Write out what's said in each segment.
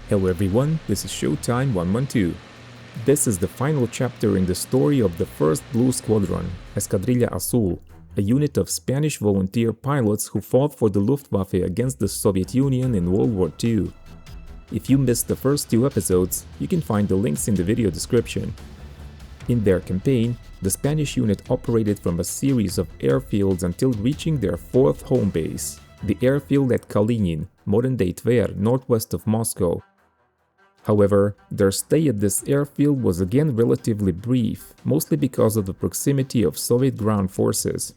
Hello everyone, this is Showtime 112. This is the final chapter in the story of the 1st Blue Squadron, Escuadrilla Azul, a unit of Spanish volunteer pilots who fought for the Luftwaffe against the Soviet Union in World War II. If you missed the first two episodes, you can find the links in the video description. In their campaign, the Spanish unit operated from a series of airfields until reaching their fourth home base, the airfield at Kalinin, modern-day Tver, northwest of Moscow. However, their stay at this airfield was again relatively brief, mostly because of the proximity of Soviet ground forces.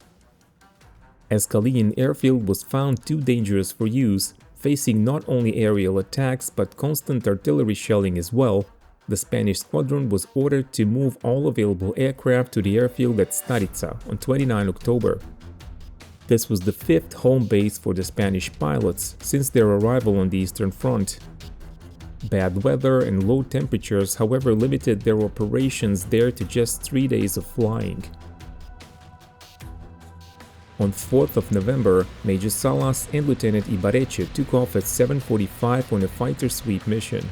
As Kalinin airfield was found too dangerous for use, facing not only aerial attacks but constant artillery shelling as well, the Spanish squadron was ordered to move all available aircraft to the airfield at Starica on 29 October. This was the fifth home base for the Spanish pilots since their arrival on the Eastern Front. Bad weather and low temperatures, however, limited their operations there to just 3 days of flying. On 4th of November, Major Salas and Lieutenant Ibarreche took off at 7:45 on a fighter sweep mission.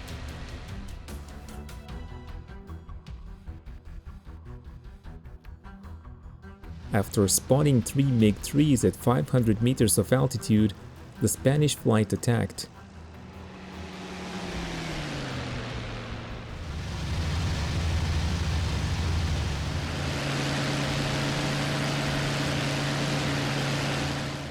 After spotting 3 MiG-3s at 500 meters of altitude, the Spanish flight attacked.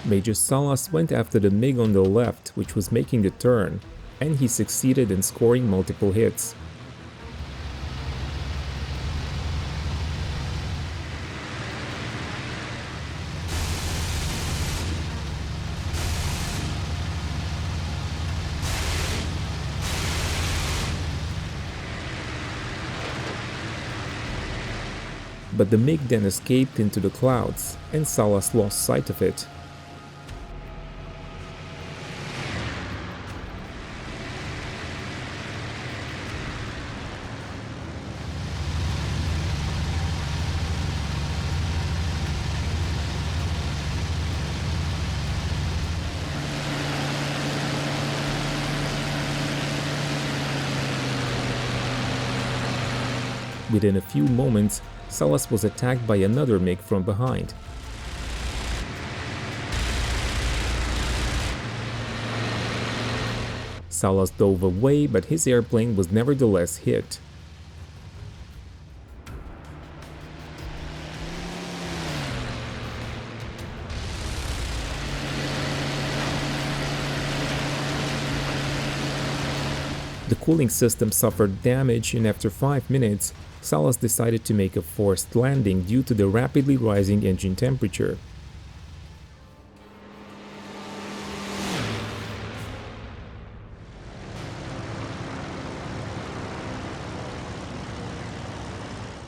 Major Salas went after the MiG on the left, which was making the turn, and he succeeded in scoring multiple hits. But the MiG then escaped into the clouds, and Salas lost sight of it. Within a few moments, Salas was attacked by another MiG from behind. Salas dove away, but his airplane was nevertheless hit. The cooling system suffered damage, and after 5 minutes, Salas decided to make a forced landing due to the rapidly rising engine temperature.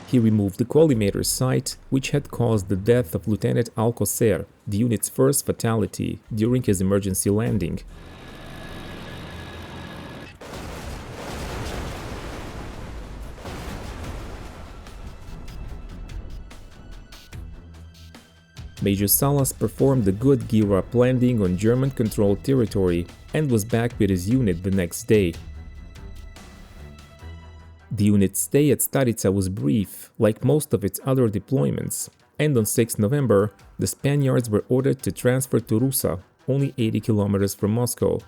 He removed the collimator sight, which had caused the death of Lieutenant Alcocer, the unit's first fatality, during his emergency landing. Major Salas performed a good gear-up landing on German-controlled territory and was back with his unit the next day. The unit's stay at Starica was brief, like most of its other deployments, and on 6 November, the Spaniards were ordered to transfer to Rusa, only 80 kilometers from Moscow.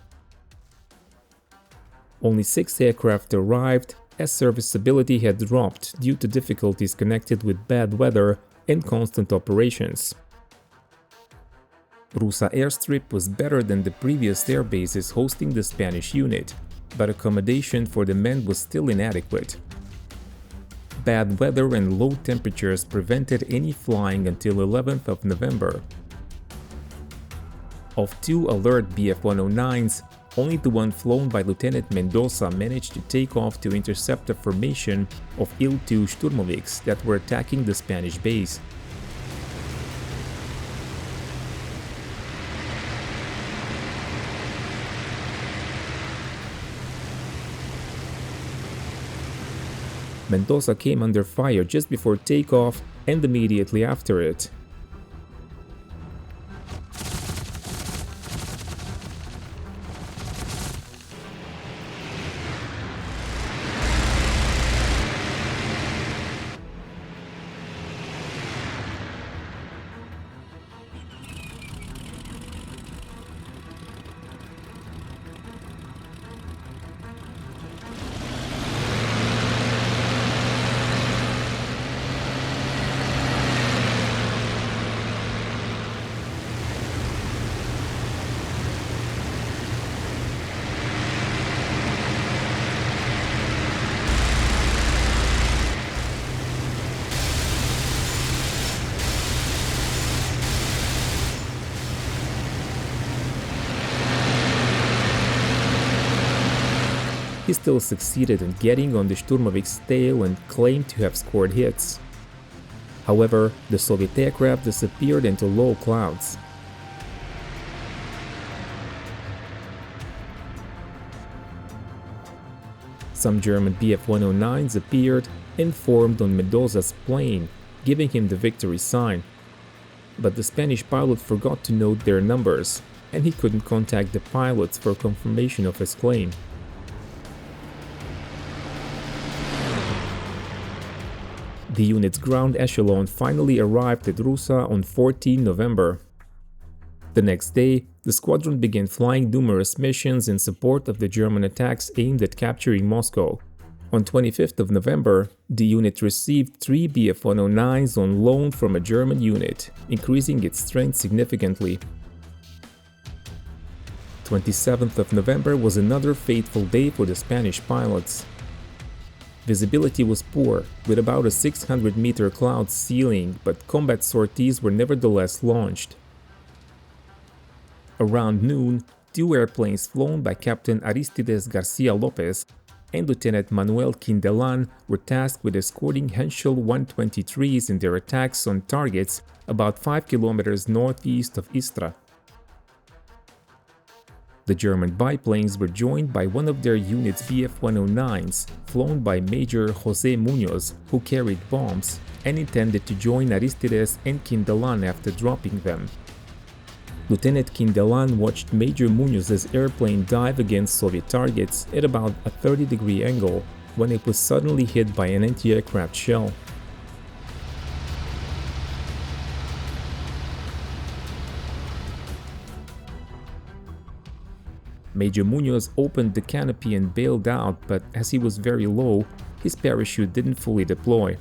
Only 6 aircraft arrived, as serviceability had dropped due to difficulties connected with bad weather and constant operations. Rusa airstrip was better than the previous air bases hosting the Spanish unit, but accommodation for the men was still inadequate. Bad weather and low temperatures prevented any flying until 11th of November. Of 2 alert Bf-109s, only the one flown by Lieutenant Mendoza managed to take off to intercept a formation of Il-2 Sturmoviks that were attacking the Spanish base. Mendoza came under fire just before takeoff and immediately after it. he still succeeded in getting on the Sturmovik's tail and claimed to have scored hits. However, the Soviet aircraft disappeared into low clouds. Some German Bf-109s appeared and formed on Mendoza's plane, giving him the victory sign. But the Spanish pilot forgot to note their numbers, and he couldn't contact the pilots for confirmation of his claim. The unit's ground echelon finally arrived at Rusa on 14 November. The next day, the squadron began flying numerous missions in support of the German attacks aimed at capturing Moscow. On 25th of November, the unit received 3 Bf-109s on loan from a German unit, increasing its strength significantly. 27th of November was another fateful day for the Spanish pilots. Visibility was poor, with about a 600-meter cloud ceiling, but combat sorties were nevertheless launched. Around noon, 2 airplanes flown by Captain Aristides Garcia Lopez and Lieutenant Manuel Quindelan were tasked with escorting Henschel 123s in their attacks on targets about 5 kilometers northeast of Istra. The German biplanes were joined by one of their unit's Bf-109s, flown by Major José Muñoz, who carried bombs and intended to join Aristides and Quindelan after dropping them. Lieutenant Quindelan watched Major Muñoz's airplane dive against Soviet targets at about a 30-degree angle when it was suddenly hit by an anti-aircraft shell. Major Muñoz opened the canopy and bailed out, but as he was very low, his parachute didn't fully deploy.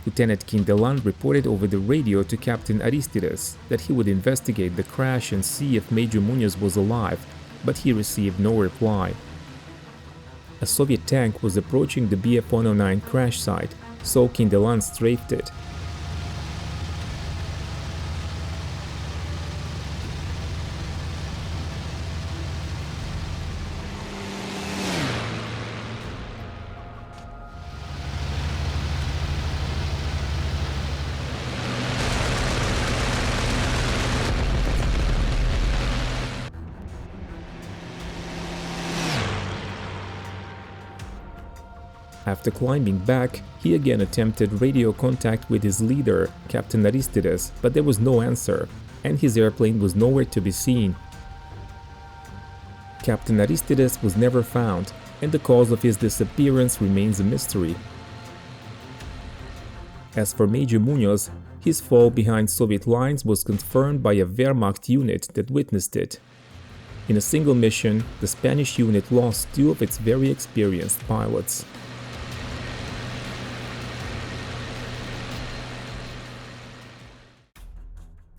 Lieutenant Quindelan reported over the radio to Captain Aristides that he would investigate the crash and see if Major Muñoz was alive, but he received no reply. A Soviet tank was approaching the Bf-109 crash site, so Quindelan strafed it. After climbing back, he again attempted radio contact with his leader, Captain Aristides, but there was no answer, and his airplane was nowhere to be seen. Captain Aristides was never found, and the cause of his disappearance remains a mystery. As for Major Muñoz, his fall behind Soviet lines was confirmed by a Wehrmacht unit that witnessed it. In a single mission, the Spanish unit lost 2 of its very experienced pilots.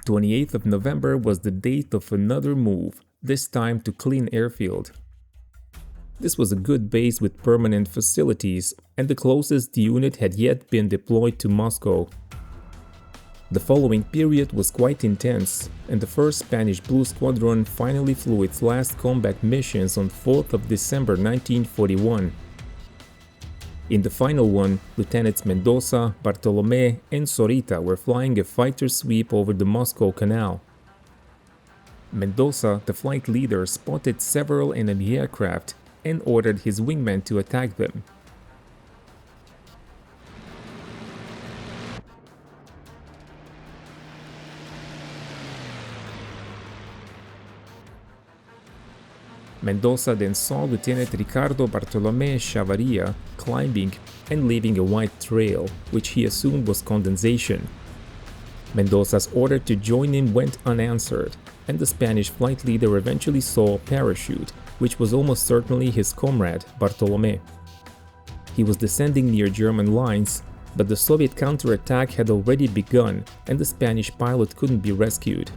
28th of November was the date of another move, this time to Klin airfield. This was a good base with permanent facilities, and the closest the unit had yet been deployed to Moscow. The following period was quite intense, and the 1st Spanish Blue Squadron finally flew its last combat missions on 4th of December 1941. In the final one, Lieutenants Mendoza, Bartolomé, and Zorita were flying a fighter sweep over the Moscow Canal. Mendoza, the flight leader, spotted several enemy aircraft and ordered his wingmen to attack them. Mendoza then saw Lieutenant Ricardo Bartolomé Chavarria climbing and leaving a white trail, which he assumed was condensation. Mendoza's order to join him went unanswered, and the Spanish flight leader eventually saw a parachute, which was almost certainly his comrade, Bartolomé. He was descending near German lines, but the Soviet counterattack had already begun, and the Spanish pilot couldn't be rescued.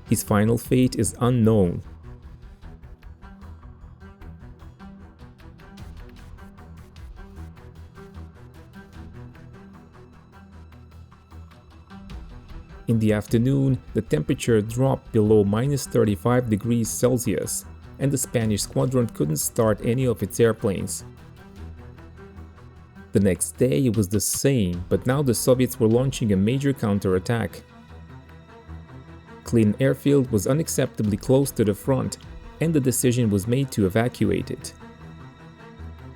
His final fate is unknown. In the afternoon, the temperature dropped below -35 degrees Celsius, and the Spanish squadron couldn't start any of its airplanes. The next day it was the same, but now the Soviets were launching a major counterattack. Klin airfield was unacceptably close to the front, and the decision was made to evacuate it.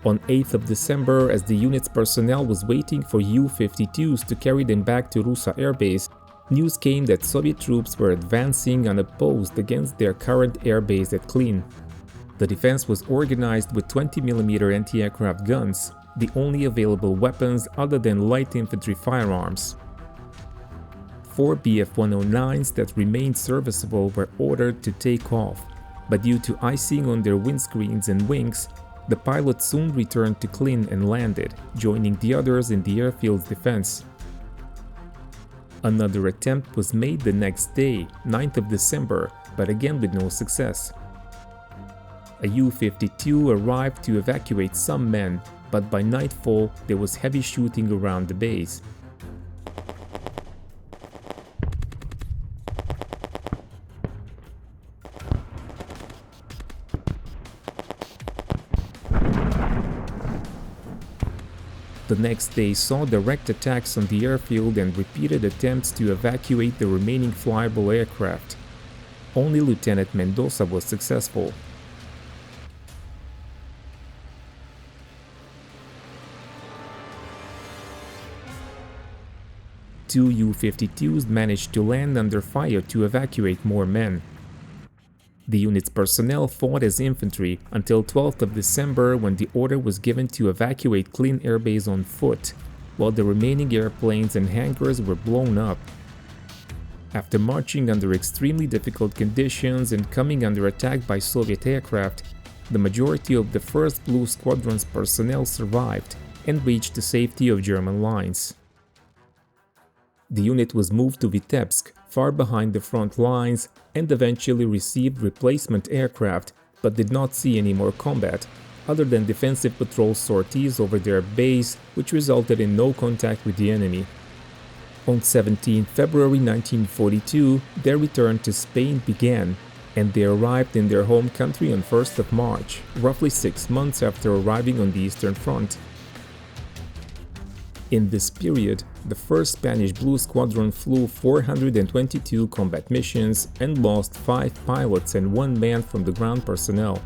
On 8th of December, as the unit's personnel was waiting for U-52s to carry them back to Rusa airbase, news came that Soviet troops were advancing unopposed against their current airbase at Klin. The defense was organized with 20mm anti-aircraft guns, the only available weapons other than light infantry firearms. 4 Bf-109s that remained serviceable were ordered to take off, but due to icing on their windscreens and wings, the pilots soon returned to Klin and landed, joining the others in the airfield's defense. Another attempt was made the next day, 9th of December, but again with no success. A U-52 arrived to evacuate some men, but by nightfall there was heavy shooting around the base. The next day saw direct attacks on the airfield and repeated attempts to evacuate the remaining flyable aircraft. Only Lieutenant Mendoza was successful. Two U-52s managed to land under fire to evacuate more men. The unit's personnel fought as infantry until 12th of December, when the order was given to evacuate Klin airbase on foot, while the remaining airplanes and hangars were blown up. After marching under extremely difficult conditions and coming under attack by Soviet aircraft, the majority of the 1st Blue Squadron's personnel survived and reached the safety of German lines. The unit was moved to Vitebsk, far behind the front lines, and eventually received replacement aircraft, but did not see any more combat, other than defensive patrol sorties over their base, which resulted in no contact with the enemy. On 17 February 1942, their return to Spain began, and they arrived in their home country on 1st of March, roughly 6 months after arriving on the Eastern Front. In this period, the 1st Spanish Blue Squadron flew 422 combat missions and lost 5 pilots and 1 man from the ground personnel.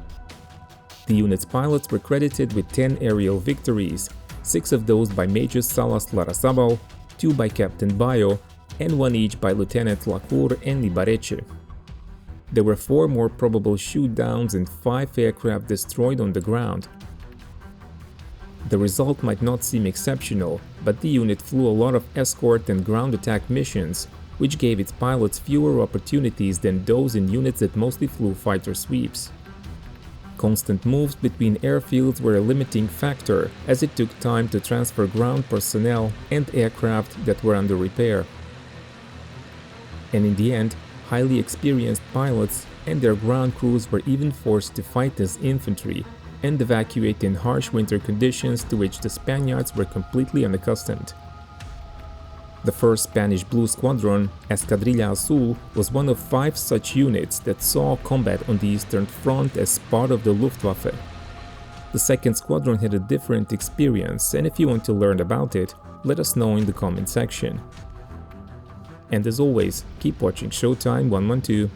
The unit's pilots were credited with 10 aerial victories, 6 of those by Major Salas Larrazabal, 2 by Captain Bayo, and 1 each by Lieutenant Lacour and Ibarreche. There were 4 more probable shootdowns and 5 aircraft destroyed on the ground. The result might not seem exceptional, but the unit flew a lot of escort and ground attack missions, which gave its pilots fewer opportunities than those in units that mostly flew fighter sweeps. Constant moves between airfields were a limiting factor, as it took time to transfer ground personnel and aircraft that were under repair. And in the end, highly experienced pilots and their ground crews were even forced to fight as infantry and evacuate in harsh winter conditions to which the Spaniards were completely unaccustomed. The 1st Spanish Blue Squadron, Escuadrilla Azul, was one of 5 such units that saw combat on the Eastern Front as part of the Luftwaffe. The 2nd Squadron had a different experience, and if you want to learn about it, let us know in the comment section. And as always, keep watching Showtime 112.